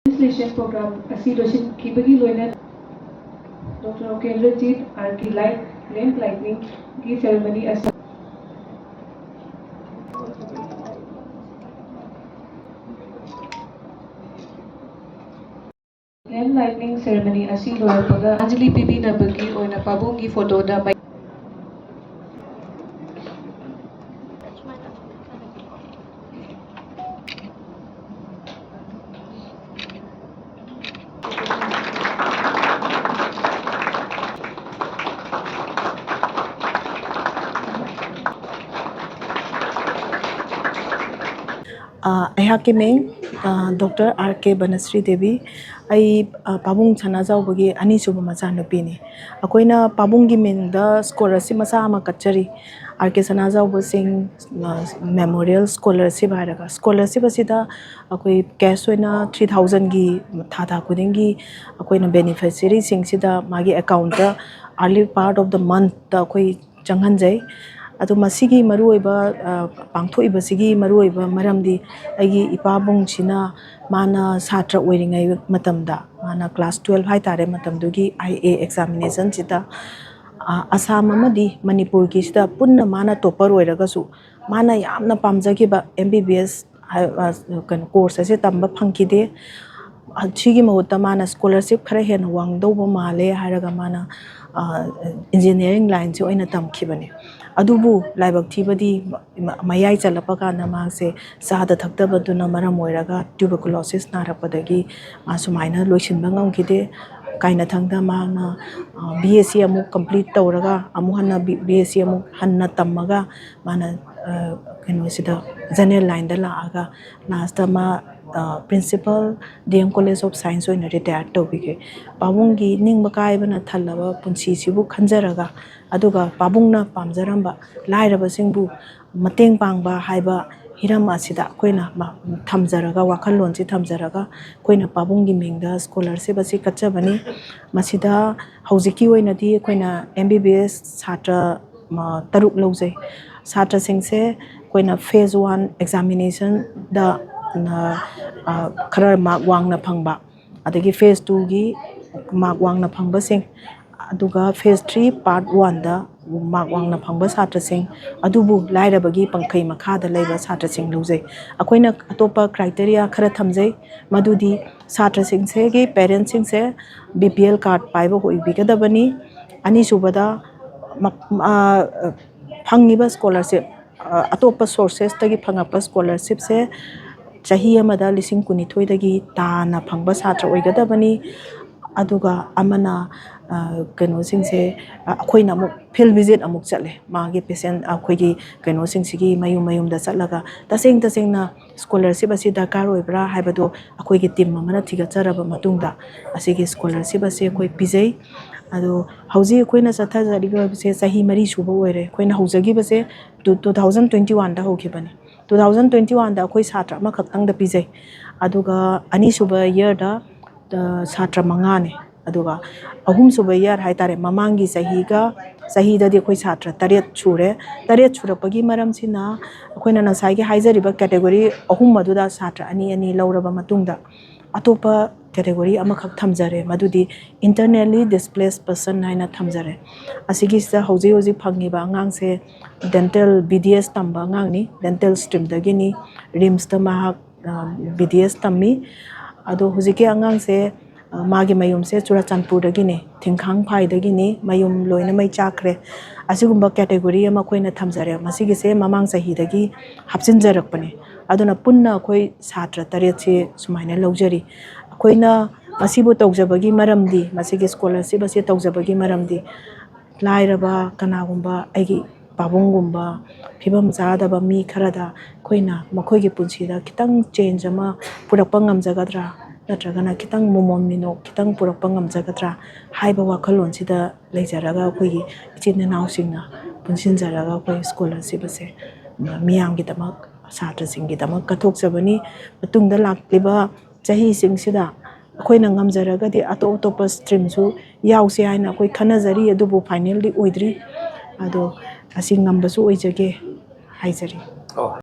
Translation program asi losin kibagi loina Dr. Okendrajit R.K. Lamp Lightning की ceremony as Lamp Lightning ceremony asi loirapaga Anjali Bibi Nabagi oina pabungi photo da ꯑꯩꯍꯥꯛꯀꯤ ꯃꯤꯡ doctor R ꯀꯦ ꯕꯅꯁ꯭ꯔꯤ ꯗꯦꯕꯤ ꯑꯩ ꯄꯥꯕꯨꯡ ꯁꯅꯥꯖꯥꯎꯕꯒꯤ ꯑꯅꯤꯁꯨꯕ ꯃꯆꯥꯅꯨꯄꯤꯅꯤ ꯑꯩꯈꯣꯏꯅ ꯄꯥꯕꯨꯡꯒꯤ ꯃꯤꯡꯗ scholarship ꯃꯆꯥ ꯑꯃ ꯀꯠꯆꯔꯤ ꯑꯥꯔ ꯀꯦ ꯁꯅꯥꯖꯥꯎꯕ ꯁꯤꯡ ꯃꯦꯃꯣꯔꯤꯌꯦꯜ ꯁ꯭ꯀꯣꯂꯔꯁꯤꯞ ꯍꯥꯏꯔꯒ ꯁ꯭ꯀꯣꯂꯔꯁꯤꯞ ꯑꯁꯤꯗ ꯑꯩꯈꯣꯏ ꯀꯦꯁ ꯑꯣꯏꯅ 3000ꯒꯤ ꯊꯥ ꯈꯨꯗꯤꯡꯒꯤ ꯑꯩꯈꯣꯏꯅ ꯕꯦꯅꯤꯐꯤꯁꯔꯤꯁꯤꯡꯁꯤꯗ ꯃꯥꯒꯤ account early part of the ꯃꯟꯊꯇ ꯑꯩꯈꯣꯏ ꯆꯪꯍꯟꯖꯩ ꯑꯗꯣ ꯃꯁꯤꯒꯤ ꯃꯔꯨꯑꯣꯏꯕ ꯄꯥꯡꯊꯣꯛꯏꯕꯁꯤꯒꯤ ꯃꯔꯨꯑꯣꯏꯕ ꯃꯔꯝꯗꯤ ꯑꯩꯒꯤ ꯏꯄꯥꯕꯨꯡꯁꯤꯅ ꯃꯥꯅ ꯁꯥꯇ꯭ꯔ ꯑꯣꯏꯔꯤꯉꯩ ꯃꯇꯝꯗ ꯃꯥꯅ ꯀ꯭ꯂꯥꯁ 12 ꯍꯥꯏꯇꯥꯔꯦ ꯃꯇꯝꯗꯨꯒꯤ IA ꯑꯦꯛꯖꯥꯃꯤꯅꯦꯁꯟꯁꯤꯗ ꯑꯁꯥꯝ ꯑꯃꯗꯤ ꯃꯅꯤꯄꯨꯔꯒꯤꯁꯤꯗ ꯄꯨꯟꯅ ꯃꯥꯅ ꯇꯣꯞꯄꯔ ꯑꯣꯏꯔꯒꯁꯨ ꯃꯥꯅ ꯌꯥꯝꯅ ꯄꯥꯝꯖꯈꯤꯕ MBBS ꯀꯩꯅꯣ ꯀꯣꯔꯁ ꯑꯁꯤ ꯇꯝꯕ ꯐꯪꯈꯤꯗꯦ ꯁꯤꯒꯤ ꯃꯍꯨꯠꯇ ꯃꯥꯅ ꯁ꯭ꯀꯣꯂꯔꯁꯤꯞ ꯈꯔ ꯍꯦꯟꯅ ꯋꯥꯡꯗꯧꯕ ꯃꯥꯜꯂꯦ ꯍꯥꯏꯔꯒ ꯃꯥꯅ ꯏꯟꯖꯤꯅꯤꯌꯥꯔꯤꯡ ꯂꯥꯏꯟꯁꯦ ꯑꯣꯏꯅ ꯇꯝꯈꯤꯕꯅꯤ ꯑꯗꯨꯕꯨ ꯂꯥꯏꯕꯛ ꯊꯤꯕꯗꯤ ꯃꯌꯥꯏ ꯆꯜꯂꯛꯄ ꯀꯥꯟꯗ ꯃꯥꯁꯦ ꯆꯥꯗ ꯊꯛꯇꯕꯗꯨꯅ ꯃꯔꯝ ꯑꯣꯏꯔꯒ ꯇ꯭ꯌꯨꯕꯔꯀꯨꯂꯣꯁꯤꯁ ꯅꯥꯔꯛꯄꯗꯒꯤ ꯃꯥ ꯁꯨꯃꯥꯏꯅ ꯂꯣꯏꯁꯤꯟꯕ ꯉꯝꯈꯤꯗꯦ ꯀꯥꯏꯅꯊꯪꯗ ꯃꯥꯅ BSc ꯑꯃꯨꯛ ꯀꯝꯄ꯭ꯂꯤꯠ ꯇꯧꯔꯒ ꯑꯃꯨꯛ ꯍꯟꯅ BSc ꯑꯃꯨꯛ ꯍꯟꯅ ꯇꯝꯃꯒ ꯃꯥꯅ ꯀꯩꯅꯣꯁꯤꯗ ꯖꯦꯅꯔꯦꯜ ꯂꯥꯏꯟꯗ ꯂꯥꯛꯑꯒ ꯂꯥꯁꯇ ꯃꯥ principal DM college of science ꯑꯣꯏꯅ ꯔꯤꯇꯥꯌꯔ ꯇꯧꯕꯤꯈꯤ ꯄꯥꯕꯨꯡꯒꯤ ꯅꯤꯡꯕ ꯀꯥꯏꯕꯅ ꯊꯜꯂꯕ ꯄꯨꯟꯁꯤꯁꯤꯕꯨ ꯈꯟꯖꯔꯒ ꯑꯗꯨꯒ ꯄꯥꯕꯨꯡꯅ ꯄꯥꯝꯖꯔꯝꯕ ꯂꯥꯏꯔꯕꯁꯤꯡꯕꯨ ꯃꯇꯦꯡ ꯄꯥꯡꯕ ꯍꯥꯏꯕ ꯍꯤꯔꯝ ꯑꯁꯤꯗ ꯑꯩꯈꯣꯏꯅ ꯊꯝꯖꯔꯒ ꯋꯥꯈꯜꯂꯣꯟꯁꯤ ꯊꯝꯖꯔꯒ ꯑꯩꯈꯣꯏꯅ ꯄꯥꯕꯨꯡꯒꯤ ꯃꯤꯡꯗ ꯁ꯭ꯀꯣꯂꯔꯁꯤꯞ ꯑꯁꯤ ꯀꯠꯆꯕꯅꯤ ꯃꯁꯤꯗ ꯍꯧꯖꯤꯛꯀꯤ ꯑꯣꯏꯅꯗꯤ ꯑꯩꯈꯣꯏꯅ MBBS ꯁꯥꯇ꯭ꯔ 6 ꯂꯧꯖꯩ ꯁꯥꯇ꯭ꯔꯁꯤꯡꯁꯦ ꯑꯩꯈꯣꯏꯅ ꯐꯦꯖ 1 ꯑꯦꯛꯖꯥꯃꯤꯅꯦꯁꯟꯗ ꯈꯔ ꯃꯥꯔꯛ ꯋꯥꯡꯅ ꯐꯪꯕ ꯑꯗꯒꯤ ꯐꯦꯖ 2ꯒꯤ ꯃꯥꯔꯛ ꯋꯥꯡꯅ ꯐꯪꯕꯁꯤꯡ ꯑꯗꯨꯒ ꯐꯦꯖ 3 ꯄꯥꯔꯠ 1ꯗ ꯃꯥꯔꯛ ꯋꯥꯡꯅ ꯐꯪꯕ ꯁꯥꯇ꯭ꯔꯁꯤꯡ ꯑꯗꯨꯕꯨ ꯂꯥꯏꯔꯕꯒꯤ ꯄꯪꯈꯩ ꯃꯈꯥꯗ ꯂꯩꯕ ꯁꯥꯇ꯭ꯔꯁꯤꯡ ꯂꯧꯖꯩ ꯑꯩꯈꯣꯏꯅ ꯑꯇꯣꯞꯄ ꯀ꯭ꯔꯥꯏꯇꯦꯔꯤꯌꯥ ꯈꯔ ꯊꯝꯖꯩ ꯃꯗꯨꯗꯤ ꯁꯥꯇ꯭ꯔꯁꯤꯡꯁꯤꯒꯤ ꯄꯦꯔꯦꯟꯁꯤꯡꯁꯦ BPL ꯀꯥꯔꯗ ꯄꯥꯏꯕ ꯑꯣꯏꯕꯤꯒꯗꯕꯅꯤ ꯑꯅꯤꯁꯨꯕꯗ ꯐꯪꯉꯤꯕ ꯁ꯭ꯀꯣꯂꯔꯁꯤꯞ ꯑꯇꯣꯞꯄ ꯁꯣꯔꯁꯦꯁꯇꯒꯤ ꯐꯪꯉꯛꯄ ꯁ꯭ꯀꯣꯂꯔꯁꯤꯞꯁꯦ ꯆꯍꯤ ꯑꯃꯗ 12,000 ꯇꯥꯅ ꯐꯪꯕ ꯁꯥꯇ꯭ꯔ ꯑꯣꯏꯒꯗꯕꯅꯤ ꯑꯗꯨꯒ ꯑꯃꯅ ꯀꯩꯅꯣꯁꯤꯡꯁꯦ ꯑꯩꯈꯣꯏꯅ ꯑꯃꯨꯛ ꯐꯤꯜ ꯚꯤꯖꯤꯠ ꯑꯃꯨꯛ ꯆꯠꯂꯦ ꯃꯥꯒꯤ ꯄꯦꯁꯦꯟ ꯑꯩꯈꯣꯏꯒꯤ ꯀꯩꯅꯣꯁꯤꯡꯁꯤꯒꯤ ꯃꯌꯨꯝꯗ ꯆꯠꯂꯒ ꯇꯁꯦꯡꯅ ꯁ꯭ꯀꯣꯂꯔꯁꯤꯞ ꯑꯁꯤ ꯗꯔꯀꯥꯔ ꯑꯣꯏꯕ꯭ꯔꯥ ꯍꯥꯏꯕꯗꯣ ꯑꯩꯈꯣꯏꯒꯤ ꯇꯤꯝ ꯑꯃꯅ ꯊꯤꯒꯠꯆꯔꯕ ꯃꯇꯨꯡꯗ ꯑꯁꯤꯒꯤ ꯁ꯭ꯀꯣꯂꯔꯁꯤꯞ ꯑꯁꯤ ꯑꯩꯈꯣꯏ ꯄꯤꯖꯩ ꯑꯗꯣ ꯍꯧꯖꯤꯛ ꯑꯩꯈꯣꯏꯅ ꯆꯠꯊꯖꯔꯤꯕꯁꯦ ꯆꯍꯤ 4 ꯁꯨꯕ ꯑꯣꯏꯔꯦ ꯑꯩꯈꯣꯏꯅ ꯍꯧꯖꯈꯤꯕꯁꯦ 2021ꯗ ꯍꯧꯈꯤꯕꯅꯤ 2021ꯗ ꯑꯩꯈꯣꯏ ꯁꯥꯇ꯭ꯔ ꯑꯃꯈꯛꯇꯪꯗ ꯄꯤꯖꯩ ꯑꯗꯨꯒ ꯑꯅꯤꯁꯨꯕ ꯏꯌꯔꯗ ꯁꯥꯇ꯭ꯔ 5ꯅꯤ ꯑꯗꯨꯒ ꯑꯍꯨꯝꯁꯨꯕ ꯏꯌꯔ ꯍꯥꯏꯇꯥꯔꯦ ꯃꯃꯥꯡꯒꯤ ꯆꯍꯤꯗꯗꯤ ꯑꯩꯈꯣꯏ ꯁꯥꯇ꯭ꯔ 8 ꯁꯨꯔꯦ 8 ꯁꯨꯔꯛꯄꯒꯤ ꯃꯔꯝꯁꯤꯅ ꯑꯩꯈꯣꯏꯅ ꯉꯁꯥꯏꯒꯤ ꯍꯥꯏꯖꯔꯤꯕ ꯀꯦꯇꯦꯒꯣꯔꯤ ꯑꯍꯨꯝ ꯑꯗꯨꯗ ꯁꯥꯇ꯭ꯔ 2 ꯂꯧꯔꯕ ꯃꯇꯨꯡꯗ ꯑꯇꯣꯞꯄ ꯀꯦꯇꯦꯒꯣꯔꯤ ꯑꯃꯈꯛ ꯊꯝꯖꯔꯦ ꯃꯗꯨꯗꯤ ꯏꯟꯇꯔꯅꯦꯜꯂꯤ ꯗꯤꯁꯄ꯭ꯂꯦꯁ ꯄꯔꯁꯟ ꯍꯥꯏꯅ ꯊꯝꯖꯔꯦ ꯑꯁꯤꯒꯤꯁꯤꯗ ꯍꯧꯖꯤꯛ ꯐꯪꯉꯤꯕ ꯑꯉꯥꯡꯁꯦ ꯗꯦꯟꯇꯦꯜ BDS ꯇꯝꯕ ꯑꯉꯥꯡꯅꯤ ꯗꯦꯟꯇꯦꯜ ꯁ꯭ꯇ꯭ꯔꯤꯝꯗꯒꯤꯅꯤ ꯔꯤꯝꯁꯇ ꯃꯍꯥꯛ BDS ꯇꯝꯃꯤ ꯑꯗꯣ ꯍꯧꯖꯤꯛꯀꯤ ꯑꯉꯥꯡꯁꯦ ꯃꯥꯒꯤ ꯃꯌꯨꯝꯁꯦ ꯆꯨꯔꯆꯥꯟꯄꯨꯔꯗꯒꯤꯅꯤ ꯊꯤꯡꯈꯥꯡꯐꯥꯏꯗꯒꯤꯅꯤ ꯃꯌꯨꯝ ꯂꯣꯏꯅ ꯃꯩ ꯆꯥꯛꯈ꯭ꯔꯦ ꯑꯁꯤꯒꯨꯝꯕ ꯀꯦꯇꯦꯒꯣꯔꯤ ꯑꯃ ꯑꯩꯈꯣꯏꯅ ꯊꯝꯖꯔꯦ ꯃꯁꯤꯒꯤꯁꯦ ꯃꯃꯥꯡ ꯆꯍꯤꯗꯒꯤ ꯍꯥꯞꯆꯤꯟꯖꯔꯛꯄꯅꯤ ꯑꯗꯨꯅ ꯄꯨꯟꯅ ꯑꯩꯈꯣꯏ ꯁꯥꯇ꯭ꯔ 8ꯁꯦ ꯁꯨꯃꯥꯏꯅ ꯂꯧꯖꯔꯤ ꯑꯩꯈꯣꯏꯅ ꯃꯁꯤꯕꯨ ꯇꯧꯖꯕꯒꯤ ꯃꯔꯝꯗꯤ ꯃꯁꯤꯒꯤ ꯁ꯭ꯀꯣꯂꯔꯁꯤꯞ ꯑꯁꯤ ꯇꯧꯖꯕꯒꯤ ꯃꯔꯝꯗꯤ ꯂꯥꯏꯔꯕ ꯀꯅꯥꯒꯨꯝꯕ ꯑꯩꯒꯤ ꯄꯥꯕꯨꯡꯒꯨꯝꯕ ꯐꯤꯕꯝ ꯆꯥꯗꯕ ꯃꯤ ꯈꯔꯗ ꯑꯩꯈꯣꯏꯅ ꯃꯈꯣꯏꯒꯤ ꯄꯨꯟꯁꯤꯗ ꯈꯤꯇꯪ ꯆꯦꯟꯖ ꯑꯃ ꯄꯨꯔꯛꯄ ꯉꯝꯖꯒꯗ꯭ꯔꯥ ꯅꯠꯇ꯭ꯔꯒꯅ खितंग मोमोन मिनोक खितंग पुरक्पा ngamjagatra haiba wakhallon sida leijaraga akhoi ichin nausingna punsinjaraga akhoi scholarship ase miyam gi damak satra sing gi damak kathok jabani matungda lakliba chahi sing sida akhoi na ngamjaraga di atop stream su yause haina akhoi khanajari adubu finally oidri ado asing ngambasu oijage haijari